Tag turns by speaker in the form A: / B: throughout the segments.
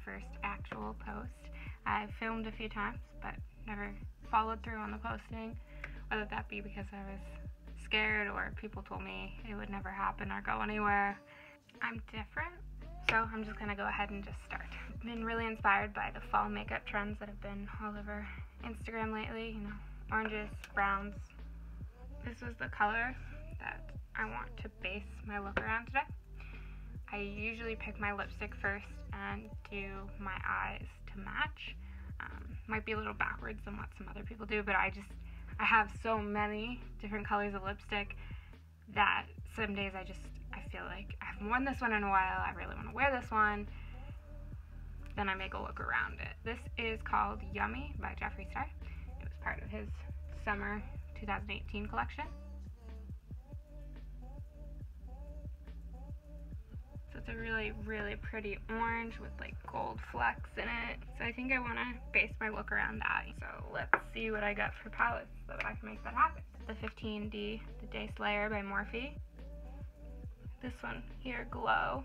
A: first actual post. I filmed a few times, but never followed through on the posting, whether that be because I was scared or people told me it would never happen or go anywhere. I'm different, so I'm just gonna go ahead and just start. I've been really inspired by the fall makeup trends that have been all over Instagram lately, you know, oranges, browns. This was the color that I want to base my look around today. I usually pick my lipstick first and do my eyes to match. Might be a little backwards than what some other people do, but I have so many different colors of lipstick that some days I feel like I haven't worn this one in a while, I really want to wear this one, then I make a look around it. This is called Yummy by Jeffree. It was part of his summer 2018 collection. So it's a really, really pretty orange with like gold flecks in it. So I think I want to base my look around that. So let's see what I got for palettes so that I can make that happen. The 15D, the Day Slayer by Morphe. This one here, Glow.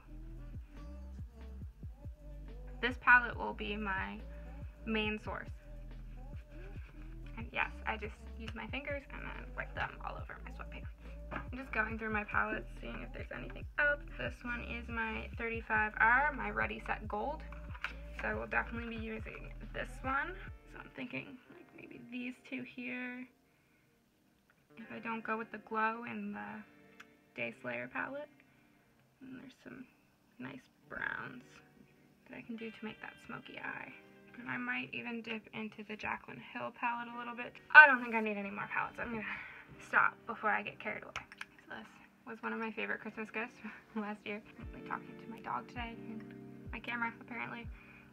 A: This palette will be my main source. And yes, I just use my fingers and then wipe them all over my sweatpants. I'm just going through my palettes, seeing if there's anything else. This one is my 35R, my Ready Set Gold. So I will definitely be using this one. So I'm thinking like maybe these two here. If I don't go with the Glow in the Day Slayer palette. And there's some nice browns that I can do to make that smoky eye. And I might even dip into the Jaclyn Hill palette a little bit. I don't think I need any more palettes. I'm gonna stop before I get carried away. So this was one of my favorite Christmas gifts last year. I'm talking to my dog today and my camera apparently.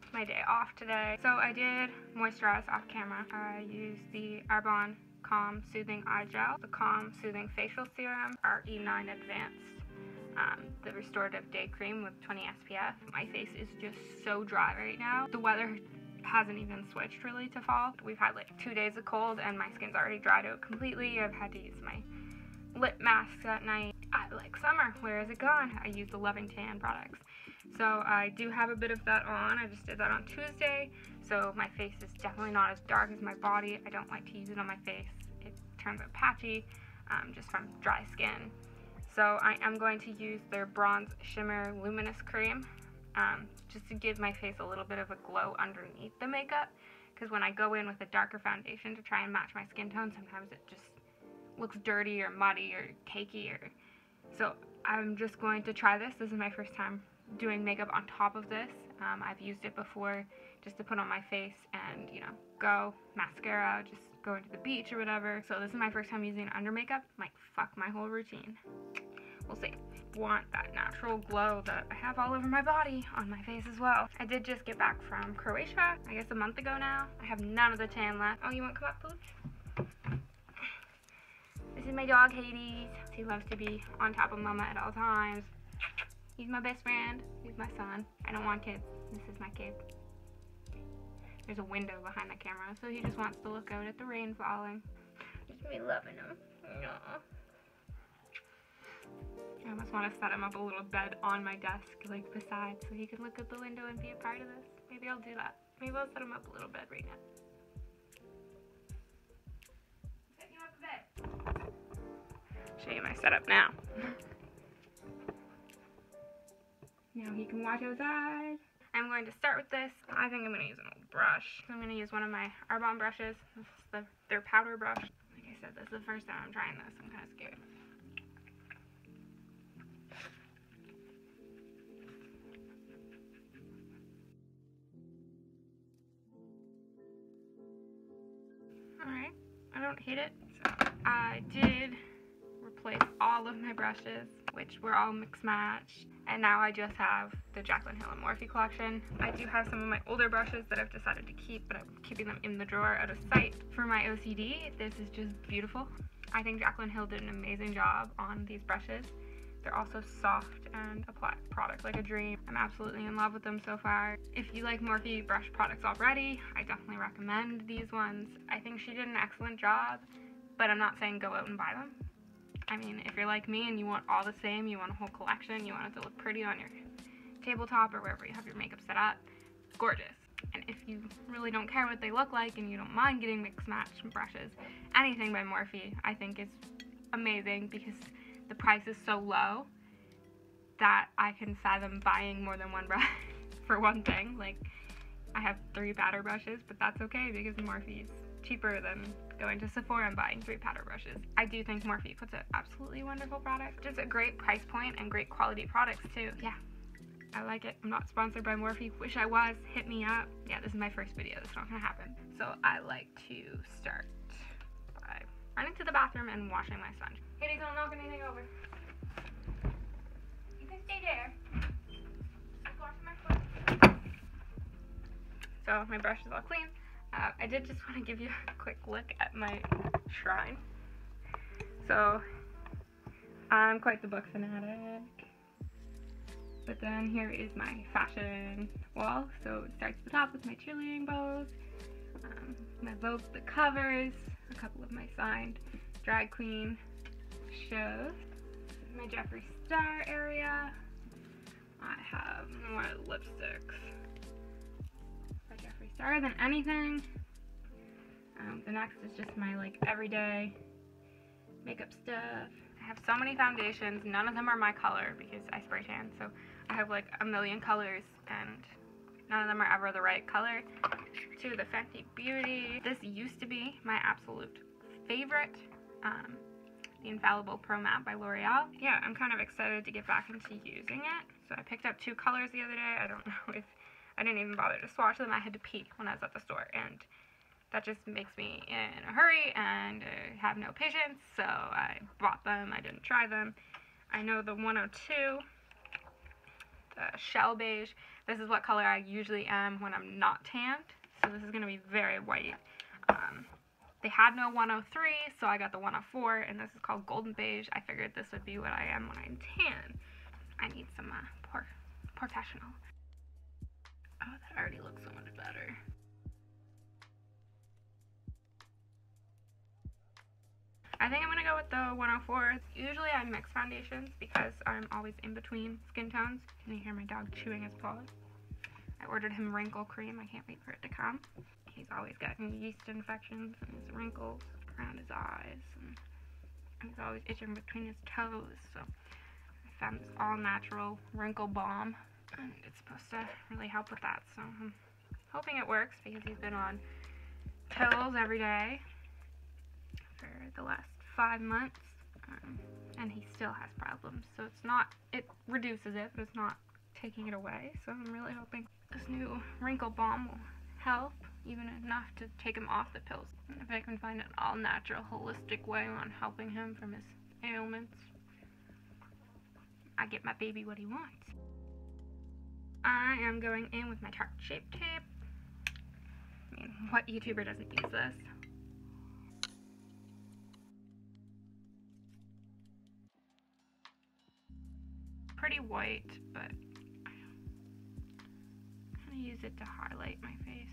A: It's my day off today. So I did moisturize off camera. I used the Arbonne Calm Soothing Eye Gel, the Calm Soothing Facial Serum, RE9 Advanced, the Restorative Day Cream with 20 SPF. My face is just so dry right now. The weather hasn't even switched really to fall. We've had like 2 days of cold and my skin's already dried out completely. I've had to use my lip masks at night. I like summer. Where is it gone? I use the Loving Tan products. So I do have a bit of that on. I just did that on Tuesday. So my face is definitely not as dark as my body. I don't like to use it on my face. It turns out patchy just from dry skin. So I am going to use their Bronze Shimmer Luminous Cream just to give my face a little bit of a glow underneath the makeup, because when I go in with a darker foundation to try and match my skin tone, sometimes it just looks dirty or muddy or cakey. So I'm just going to try this. This is my first time doing makeup on top of this. I've used it before just to put on my face and, you know, go mascara, just going to the beach or whatever. So this is my first time using it under makeup. Might fuck my whole routine. We'll see. Want that natural glow that I have all over my body on my face as well. I did just get back from Croatia, I guess a month ago now. I have none of the tan left. Oh, you want to come up, Pooch? This is my dog, Hades. He loves to be on top of Mama at all times. He's my best friend. He's my son. I don't want kids. This is my kid. There's a window behind the camera, so he just wants to look out at the rain falling. Just me loving him. Aww. I almost want to set him up a little bed on my desk, like beside, so he could look out the window and be a part of this. Maybe I'll do that. Maybe I'll set him up a little bed right now. Set you up a bed. Show you my setup now. Now he can watch outside. I'm going to start with this. I think I'm going to use an old brush. I'm going to use one of my Arbonne brushes. This is their powder brush. Like I said, this is the first time I'm trying this. I'm kind of scared. Alright, I don't hate it. So I did replace all of my brushes, which were all mix match, and now I just have the Jaclyn Hill and Morphe collection. I do have some of my older brushes that I've decided to keep, but I'm keeping them in the drawer out of sight. For my OCD, this is just beautiful. I think Jaclyn Hill did an amazing job on these brushes. They're also soft and a product like a dream. I'm absolutely in love with them so far. If you like Morphe brush products already, I definitely recommend these ones. I think she did an excellent job, but I'm not saying go out and buy them. I mean, if you're like me and you want all the same, you want a whole collection, you want it to look pretty on your tabletop or wherever you have your makeup set up, gorgeous. And if you really don't care what they look like and you don't mind getting mix match brushes, anything by Morphe I think is amazing because the price is so low that I can fathom buying more than one brush for one thing. Like, I have 3 powder brushes, but that's okay because Morphe is cheaper than going to Sephora and buying 3 powder brushes. I do think Morphe puts out absolutely wonderful products. Just a great price point and great quality products too. Yeah, I like it. I'm not sponsored by Morphe. Wish I was. Hit me up. Yeah, this is my first video. That's not gonna happen. So I like to start by running to the bathroom and washing my sponge. Kitty, don't knock anything over. You can stay there. Just washing my foot. So my brush is all clean. I did just want to give you a quick look at my shrine. So I'm quite the book fanatic. But then here is my fashion wall. So it starts at the top with my cheerleading bows, my Vogue the covers, a couple of my signed drag queen shows, my Jeffree Star area. I have more lipsticks by Jeffree Star than anything. The next is just my like everyday makeup stuff. I have so many foundations. None of them are my color because I spray tan. So I have like a million colors and none of them are ever the right color. To the Fenty Beauty. This used to be my absolute favorite. The Infallible Pro Matte by L'Oreal. Yeah, I'm kind of excited to get back into using it. So I picked up 2 colors the other day. I don't know if I didn't even bother to swatch them. I had to pee when I was at the store, and that just makes me in a hurry and have no patience. So I bought them. I didn't try them. I know the 102, the Shell Beige. This is what color I usually am when I'm not tanned. So this is going to be very white. They had no 103, so I got the 104, and this is called Golden Beige. I figured this would be what I am when I'm tan. I need some POREfessional. Oh, that already looks so much better. I think I'm going to go with the 104. Usually I mix foundations because I'm always in between skin tones. Can you hear my dog chewing his paws? I ordered him wrinkle cream. I can't wait for it to come. He's always gotten yeast infections and his wrinkles around his eyes, and he's always itching between his toes. So I found this all-natural wrinkle balm, and it's supposed to really help with that. So I'm hoping it works because he's been on pills every day for the last 5 months, and he still has problems. So it's not, it reduces it, but it's not taking it away. So I'm really hoping this new wrinkle balm will help, even enough to take him off the pills. And if I can find an all-natural, holistic way on helping him from his ailments, I get my baby what he wants. I am going in with my Tarte Shape Tape. I mean, what YouTuber doesn't use this? Pretty white, but I'm gonna use it to highlight my face.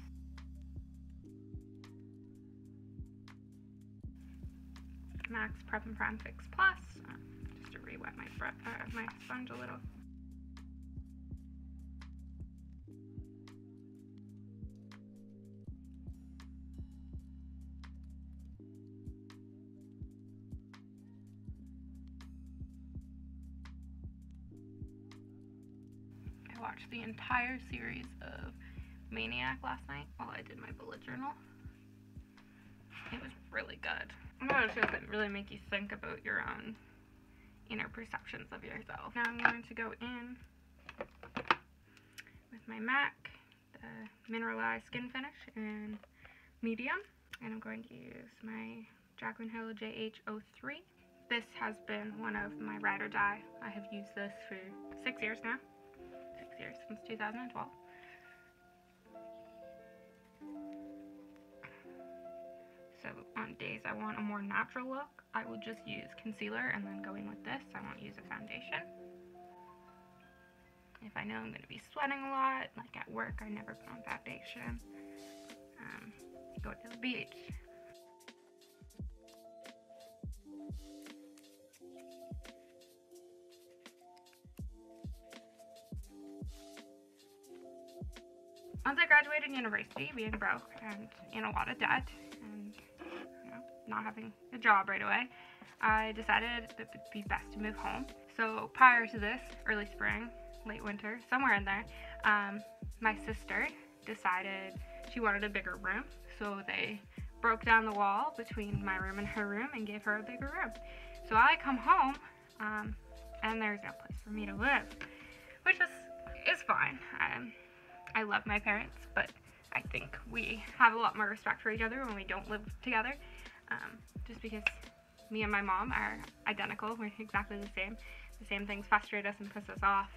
A: Max Prep and Prime Fix Plus, just to re-wet my sponge a little. I watched the entire series of Maniac last night while I did my bullet journal. It was really good. One of those shows that really make you think about your own inner perceptions of yourself. Now I'm going to go in with my MAC, the Mineralized Skin Finish in medium, and I'm going to use my Jaclyn Hill JH03. This has been one of my ride or die. I have used this for 6 years now. 6 years, since 2012. So on days I want a more natural look, I will just use concealer and then go in with this. I won't use a foundation. If I know I'm going to be sweating a lot, like at work, I never put on foundation. Go to the beach. once I graduated university, being broke and in a lot of debt, and you know, not having a job right away, I decided it would be best to move home. So prior to this, early spring, late winter, somewhere in there, my sister decided she wanted a bigger room, so they broke down the wall between my room and her room and gave her a bigger room. So I come home, and there's no place for me to live, which is fine. I love my parents, but I think we have a lot more respect for each other when we don't live together, just because me and my mom are identical. We're exactly the same. The same things frustrate us and piss us off.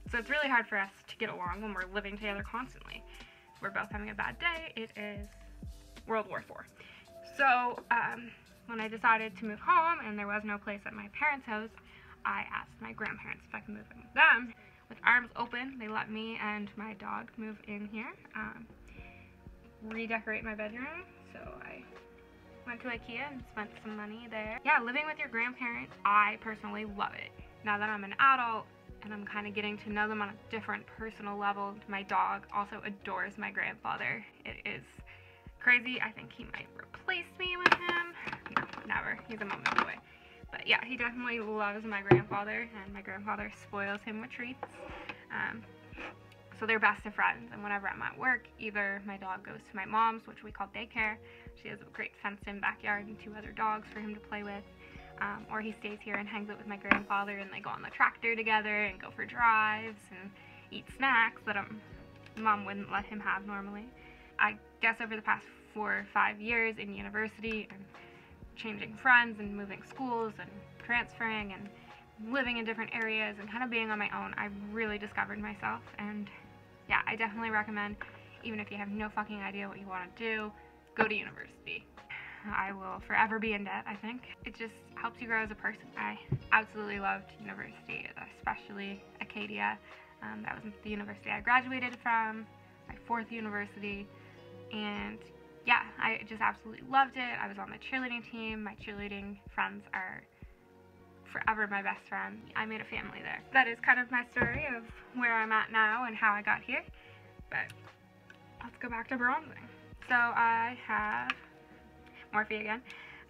A: So it's really hard for us to get along when we're living together constantly. We're both having a bad day. It is World War IV. So when I decided to move home and there was no place at my parents' house, I asked my grandparents if I could move in with them. With arms open, they let me and my dog move in here, redecorate my bedroom. So I went to IKEA and spent some money there. Yeah, living with your grandparents, I personally love it. Now that I'm an adult and I'm kind of getting to know them on a different personal level, my dog also adores my grandfather. It is crazy. I think he might replace me with him. No, never. He's a moment away. But yeah, he definitely loves my grandfather, and my grandfather spoils him with treats. So they're best of friends, and whenever I'm at work, either my dog goes to my mom's, which we call daycare. She has a great fenced-in backyard and 2 other dogs for him to play with, or he stays here and hangs out with my grandfather, and they go on the tractor together and go for drives and eat snacks that Mom wouldn't let him have normally. I guess over the past 4 or 5 years in university and changing friends and moving schools and transferring and living in different areas and kind of being on my own, I really discovered myself. And yeah, I definitely recommend, even if you have no fucking idea what you want to do, go to university. I will forever be in debt, I think. It just helps you grow as a person. I absolutely loved university, especially Acadia. That was the university I graduated from, my 4th university, and yeah, I just absolutely loved it. I was on the cheerleading team. My cheerleading friends are forever my best friends. I made a family there. That is kind of my story of where I'm at now and how I got here. But let's go back to bronzing. So I have Morphe again.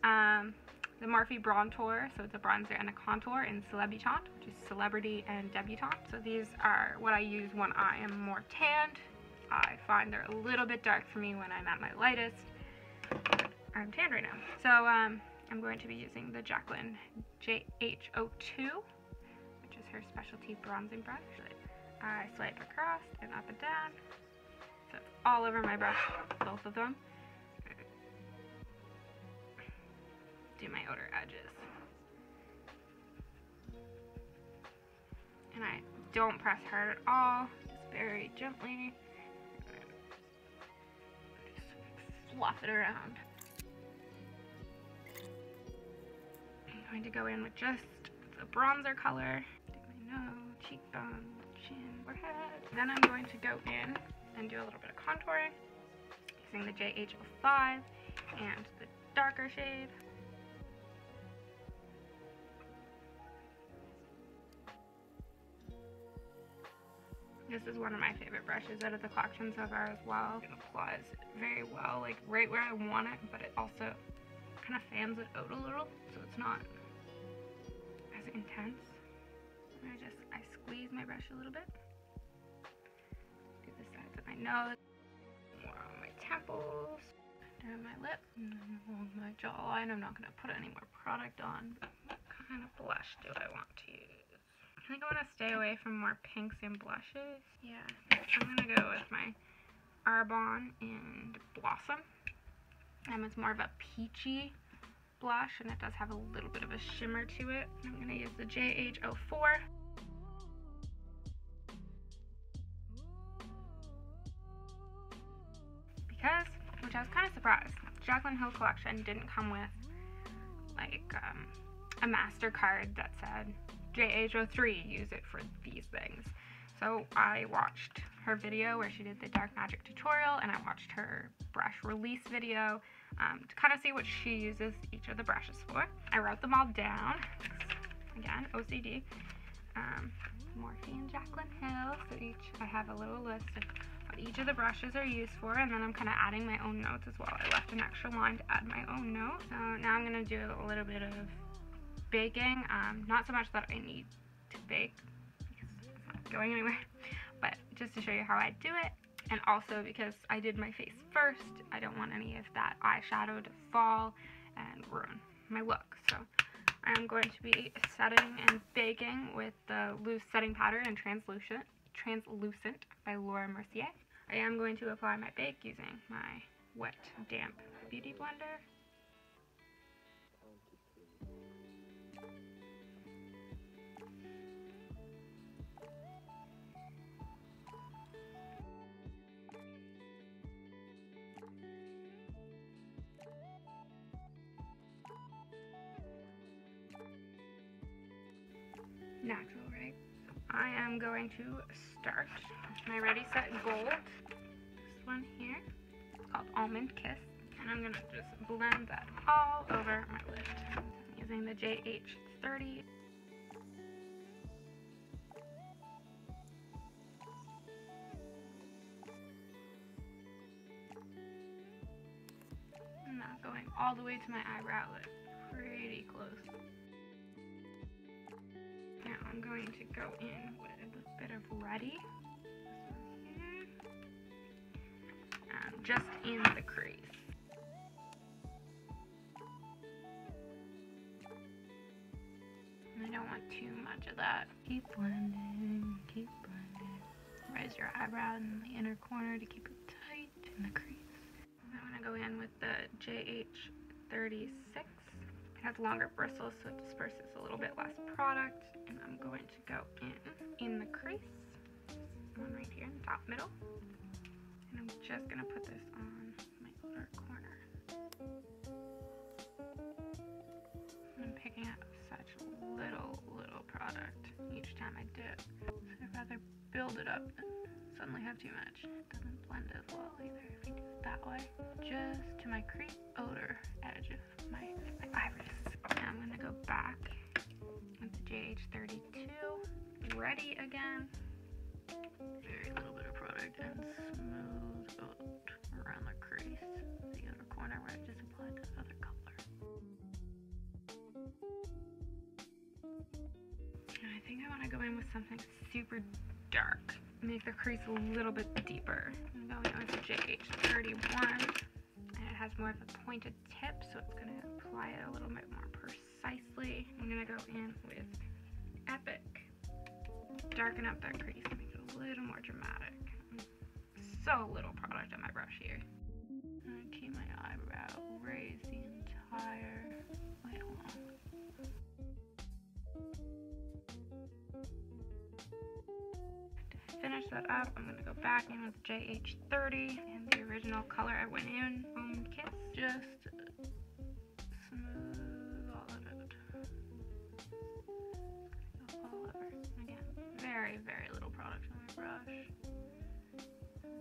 A: The Morphe Brontour, so it's a bronzer and a contour in Celebutante, which is Celebrity and Debutante. So these are what I use when I am more tanned. I find they're a little bit dark for me when I'm at my lightest. I'm tanned right now. So I'm going to be using the Jaclyn JH02, which is her specialty bronzing brush. I swipe across and up and down. So it's all over my brush, both of them. Do my outer edges. And I don't press hard at all, just very gently. Fluff it around. I'm going to go in with just the bronzer color. Do my nose, cheekbone, chin, forehead. Then I'm going to go in and do a little bit of contouring using the JH05 and the darker shade. This is one of my favorite brushes out of the collection so far as well. It applies very well, like right where I want it, but it also kind of fans it out a little, so it's not as intense. And I squeeze my brush a little bit. Do the sides of my nose, more on my temples, down my lip, and then along my jawline. I'm not going to put any more product on, but what kind of blush do I want to use? I think I want to stay away from more pinks and blushes. Yeah, I'm going to go with my Arbonne and Blossom. It's more of a peachy blush, and it does have a little bit of a shimmer to it. I'm going to use the JH04. Because, which I was kind of surprised, Jaclyn Hill collection didn't come with like a MasterCard that said JH03, use it for these things. So I watched her video where she did the Dark Magic tutorial, and I watched her brush release video to kind of see what she uses each of the brushes for. I wrote them all down, again, OCD, Morphe and Jaclyn Hill. So I have a little list of what each of the brushes are used for, and then I'm kind of adding my own notes as well. I left an extra line to add my own note. So now I'm going to do a little bit of baking. Not so much that I need to bake because it's not going anywhere, but just to show you how I do it. And also because I did my face first, I don't want any of that eyeshadow to fall and ruin my look. So I'm going to be setting and baking with the loose setting powder in Translucent by Laura Mercier. I am going to apply my bake using my wet, damp beauty blender. Natural, right? I am going to start with my Ready Set Gold. This one here. It's called Almond Kiss. And I'm going to just blend that all over my lid. I'm using the JH30. I'm not going all the way to my eyebrow lid. Pretty close. Now I'm going to go in with a bit of Ready, just in the crease. I don't want too much of that. Keep blending, keep blending. Raise your eyebrow in the inner corner to keep it tight in the crease. I'm going to go in with the JH36. It has longer bristles, so it disperses a little bit less product. And I'm going to go in the crease, one right here in the top middle. And I'm just going to put this on my outer corner. I'm picking up such little product each time I dip. So I'd rather build it up than suddenly have too much. It doesn't blend as well either if you do it that way. Just to my crease outer edge of my iris. Now I'm going to go back with the JH32. Ready again. Very little bit of product and smooth out around the crease. The outer corner where I just applied the other color. And I think I want to go in with something super dark. Make the crease a little bit deeper. I'm going in with the JH31. And it has more of a pointed tip, so it's going to apply it a little bit more precisely. I'm going to go in with Epic. Darken up that crease, make it a little more dramatic. So little product on my brush here. I'm going to keep my eyebrow raised the entire way along. To finish that up, I'm going to go back in with JH30 and the original color I went in, Almond Kiss. Just smooth all of it. Go all over. Again, very little product on my brush.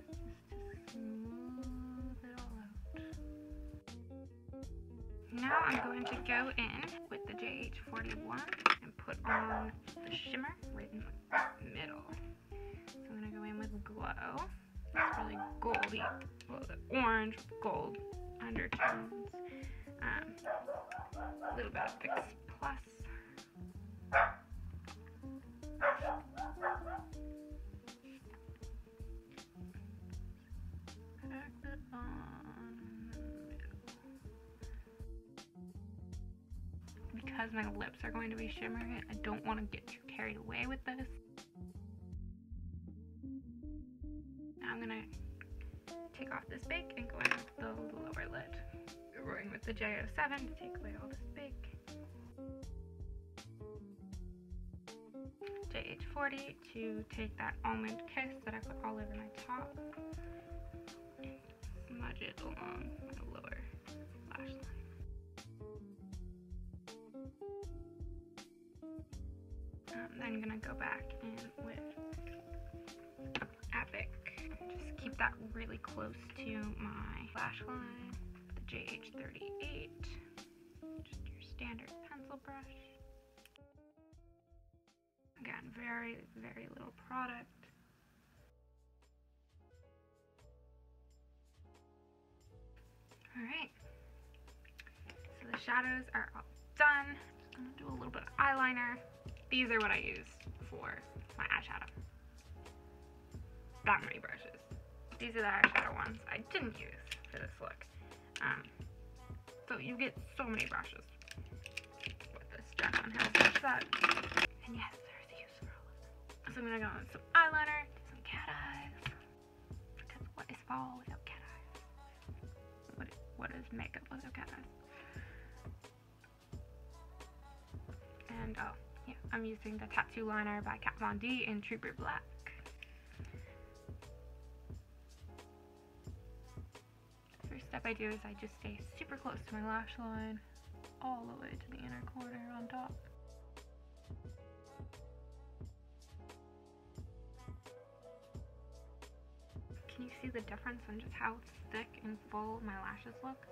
A: Just to smooth it all out. Now I'm going to go in with the JH41 and put on the shimmer right in the middle. So I'm going to go in with Glow. It's really goldy, well, the orange with gold undertones. A little bit of Fix Plus. Pack it on in the middle. Because my lips are going to be shimmering, I don't want to get too carried away with this. Now I'm going to take off this bake and go in with the lower lid. We're going with the J07 to take away all this bake. JH40 to take that Almond Kiss that I put all over my top and smudge it along my lower lash line. Then I'm going to go back in with Epic. Just keep that really close to my lash line. The JH38. Just your standard pencil brush. Again, very, very little product. Alright, so the shadows are all done. I'm going to do a little bit of eyeliner. These are what I use for my eyeshadow. That many brushes. These are the eyeshadow ones I didn't use for this look. So you get so many brushes with this Jaclyn brush set. And yes, there's use for all of them. So I'm going to go with some eyeliner, some cat eyes. Because what is fall without cat eyes? What is makeup without cat eyes? And oh, yeah, I'm using the Tattoo Liner by Kat Von D in Trooper Black. First step I do is I just stay super close to my lash line, all the way to the inner corner on top. Can you see the difference in just how thick and full my lashes look?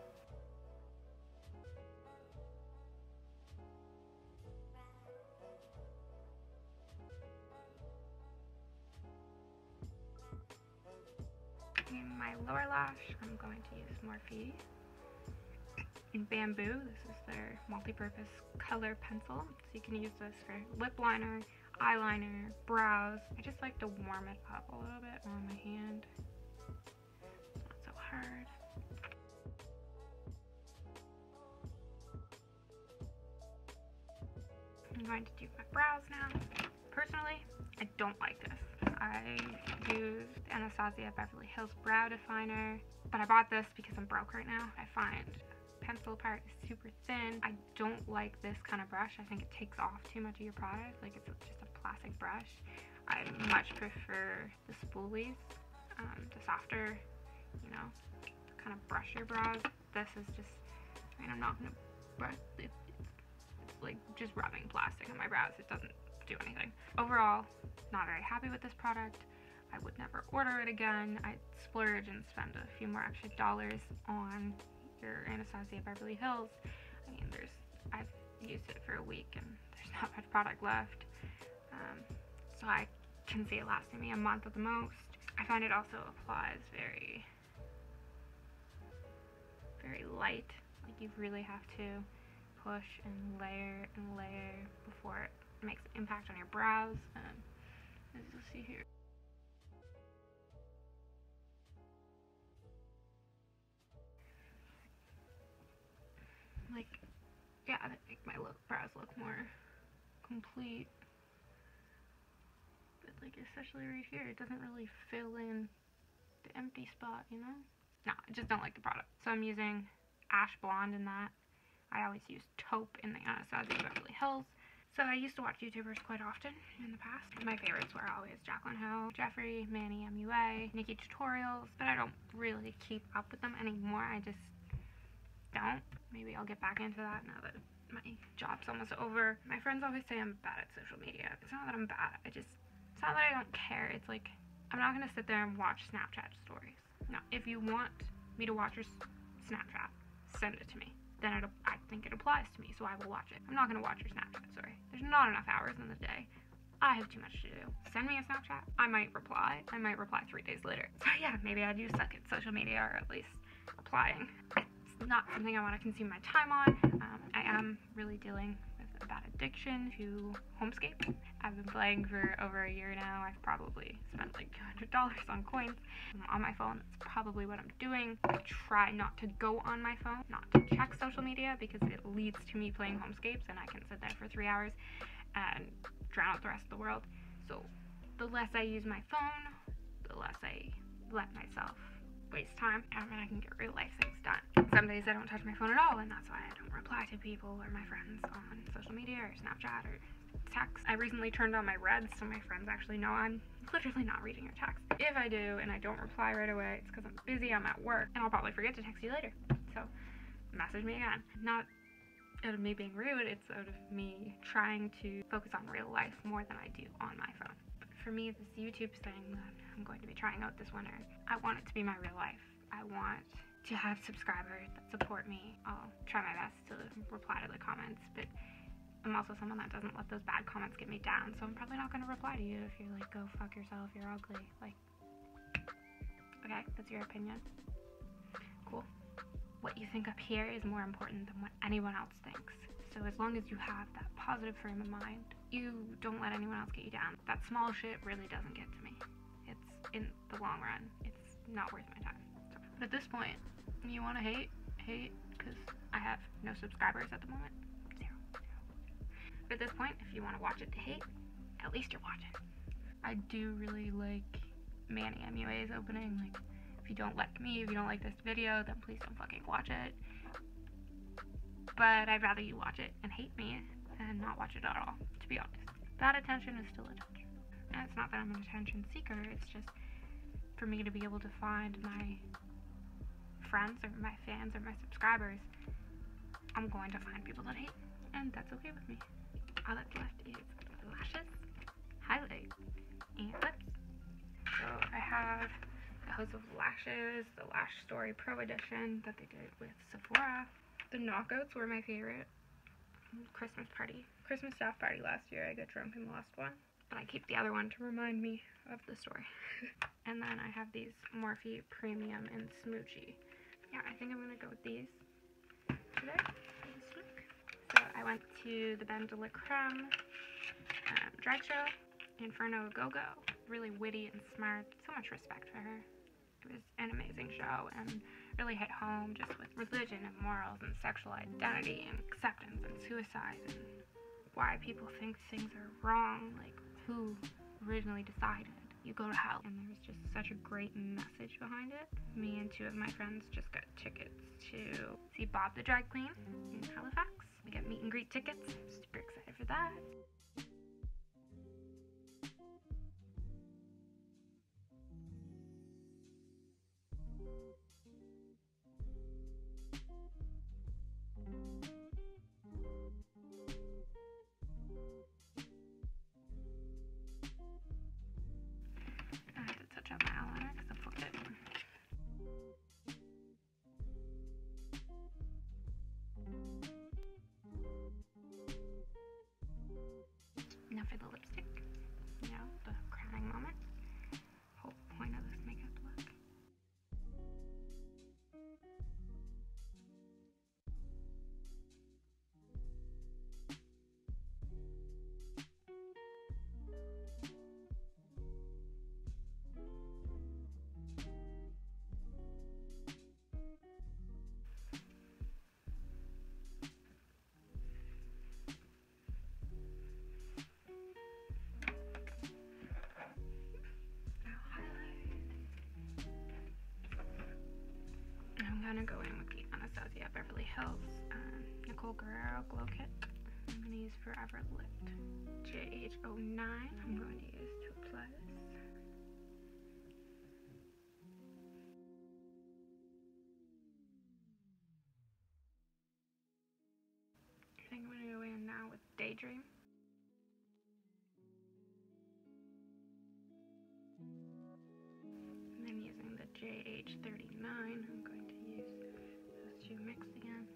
A: In my lower lash, I'm going to use Morphe in Bamboo. This is their multi-purpose color pencil. So you can use this for lip liner, eyeliner, brows. I just like to warm it up a little bit on my hand. It's not so hard. I'm going to do my brows now. Personally, I don't like this. I used Anastasia Beverly Hills Brow Definer, but I bought this because I'm broke right now. I find the pencil part is super thin. I don't like this kind of brush. I think it takes off too much of your product. Like, it's just a plastic brush. I much prefer the spoolies, the softer, you know, kind of brush your brows. This is just, I mean, I'm not gonna brush. It's like just rubbing plastic on my brows. It doesn't do anything. Overall, not very happy with this product. I would never order it again. I'd splurge and spend a few more extra dollars on your Anastasia Beverly Hills. I mean, I've used it for a week and there's not much product left. So I can see it lasting me a month at the most. I find it also applies very, very light. Like, you really have to push and layer before it makes an impact on your brows. As you'll see here. Like, yeah, that make my brows look more complete. But like, especially right here, it doesn't really fill in the empty spot, you know? No, I just don't like the product. So I'm using Ash Blonde in that. I always use Taupe in the Anastasia Beverly Hills. So I used to watch YouTubers quite often in the past. My favorites were always Jaclyn, Jeffree, Manny MUA, Nikki Tutorials, but I don't really keep up with them anymore. I just don't. Maybe I'll get back into that now that my job's almost over. My friends always say I'm bad at social media. It's not that I'm bad. It's not that I don't care. It's like, I'm not gonna sit there and watch Snapchat stories. No, if you want me to watch your Snapchat, send it to me. Then I think it applies to me, so I will watch it. I'm not going to watch your Snapchat story. There's not enough hours in the day. I have too much to do. Send me a Snapchat. I might reply. I might reply 3 days later. So yeah, maybe I do suck at social media, or at least applying. It's not something I want to consume my time on. I am really dealing with a bad addiction to Homescape. I've been playing for over a year now. I've probably spent like $200 on coins on my phone. That's probably what I'm doing. I try not to go on my phone, not to check social media, because it leads to me playing Homescapes, and I can sit there for 3 hours and drown out the rest of the world. So the less I use my phone, the less I let myself waste time, and I can get real life things done. Some days I don't touch my phone at all, and that's why I don't reply to people or my friends on social media or Snapchat or text. I recently turned on my reds, so my friends actually know I'm literally not reading your text. If I do and I don't reply right away, it's because I'm busy, I'm at work, and I'll probably forget to text you later. So message me again. Not out of me being rude, it's out of me trying to focus on real life more than I do on my phone. But for me, this YouTube thing that I'm going to be trying out this winter, I want it to be my real life. I want to have subscribers that support me. I'll try my best to reply to the comments, but I'm also someone that doesn't let those bad comments get me down, so I'm probably not going to reply to you if you're like, go fuck yourself, you're ugly. Like, okay, that's your opinion. Cool. What you think up here is more important than what anyone else thinks. So as long as you have that positive frame of mind, you don't let anyone else get you down. That small shit really doesn't get to me. It's, in the long run, it's not worth my time. So, but at this point, you want to hate, because I have no subscribers at the moment. Zero. But at this point, if you want to watch it to hate, at least you're watching. I do really like Manny MUA's opening. Like, if you don't like me, if you don't like this video, then please don't fucking watch it. But I'd rather you watch it and hate me and not watch it at all, to be honest. Bad attention is still attention. And it's not that I'm an attention seeker, it's just for me to be able to find my friends or my fans or my subscribers, I'm going to find people that hate, and that's okay with me. All that's left is lashes, highlight, and lips. So I have a host of lashes, the Lash Story Pro Edition that they did with Sephora. The knockouts were my favorite. Christmas staff party last year. I got drunk in the last one, but I keep the other one to remind me of the story. And then I have these Morphe Premium and Smoochy. Yeah, I think I'm gonna go with these today for this look. So I went to the Crème drag show, Inferno Go-Go. Really witty and smart. So much respect for her. It was an amazing show and really hit home just with religion and morals and sexual identity and acceptance and suicide and why people think things are wrong, like who originally decided you go to hell. And there was just such a great message behind it. Me and two of my friends just got tickets to see Bob the Drag Queen in Halifax. We got meet and greet tickets. Super excited for that. I had to touch up my eyeliner because I fucked it. Now for the lipstick. You know, the crowning moment. Whole point of this makeup look. I'm gonna go in with the Anastasia Beverly Hills Nicole Guerriero Glow Kit. I'm gonna use Forever Lit JH09. I'm going to use to apply this. I think I'm gonna go in now with Daydream. And then using the JH39, I'm going to use those two mixed again.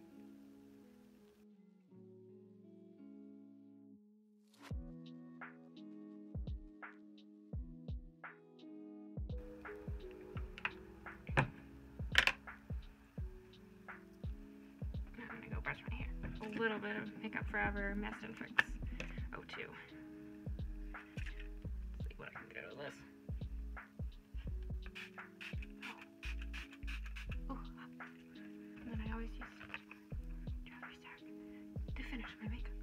A: Now I'm gonna go brush my hair. A little bit of Makeup Forever Mist and Fix 02. Let's see what I can get out of this. And then I always use Jeffree Stack to finish my makeup.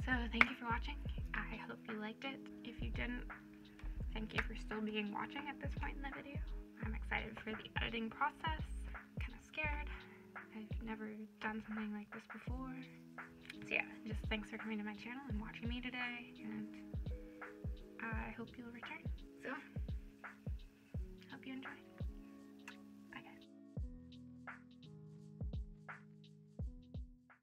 A: So thank you for watching. I hope you liked it. If you didn't, thank you for still watching at this point in the video. I'm excited for the editing process. Kind of scared. I've never done something like this before. So yeah, just thanks for coming to my channel and watching me today, and I hope you'll return. So, hope you enjoy.